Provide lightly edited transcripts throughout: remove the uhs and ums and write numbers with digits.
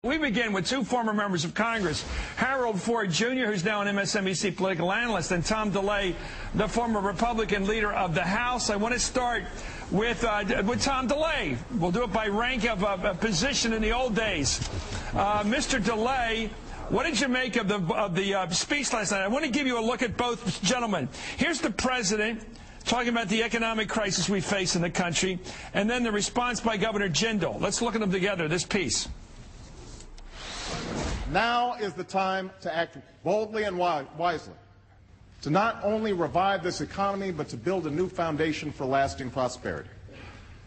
We begin with two former members of Congress, Harold Ford Jr., who's now an MSNBC political analyst, and Tom DeLay, the former Republican leader of the House. I want to start with Tom DeLay. We'll do it by rank of position in the old days. Mr. DeLay, what did you make of the speech last night? I want to give you a look at both gentlemen. Here's the president talking about the economic crisis we face in the country, and then the response by Governor Jindal. Let's look at them together, this piece. Now is the time to act boldly and wisely, to not only revive this economy, but to build a new foundation for lasting prosperity.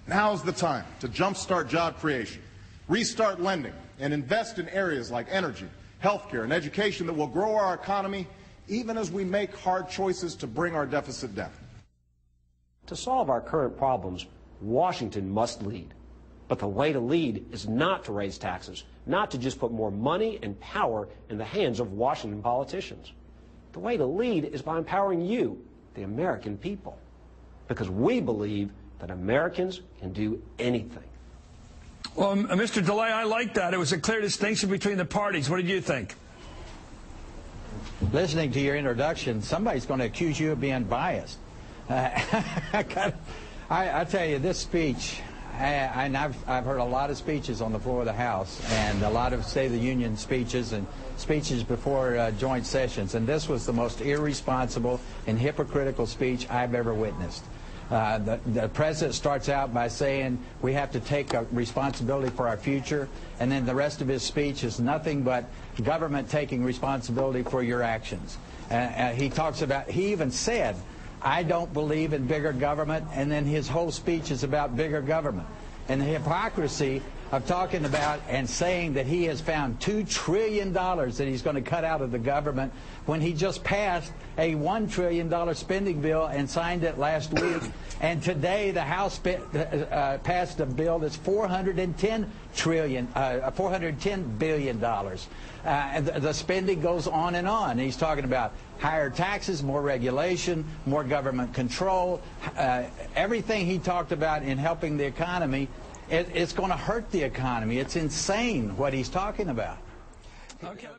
Now is the time to jumpstart job creation, restart lending, and invest in areas like energy, healthcare, and education that will grow our economy, even as we make hard choices to bring our deficit down. To solve our current problems, Washington must lead. But the way to lead is not to raise taxes, not to just put more money and power in the hands of Washington politicians. The way to lead is by empowering you, the American people, because we believe that Americans can do anything. Well, Mr. DeLay, I like that. It was a clear distinction between the parties. What did you think? Listening to your introduction, somebody's going to accuse you of being biased. I tell you, this speech, and I've heard a lot of speeches on the floor of the House, and a lot of State of the Union speeches and speeches before joint sessions, and this was the most irresponsible and hypocritical speech I've ever witnessed. The president starts out by saying we have to take responsibility for our future, and then the rest of his speech is nothing but government taking responsibility for your actions. He even said, I don't believe in bigger government, and then his whole speech is about bigger government. And the hypocrisy of talking about and saying that he has found $2 trillion that he's going to cut out of the government when he just passed a $1 trillion spending bill and signed it last week. And today the House passed a bill that's $410 billion. And the spending goes on and on. He's talking about higher taxes, more regulation, more government control. Everything he talked about in helping the economy, it's going to hurt the economy. It's insane what he's talking about. Okay.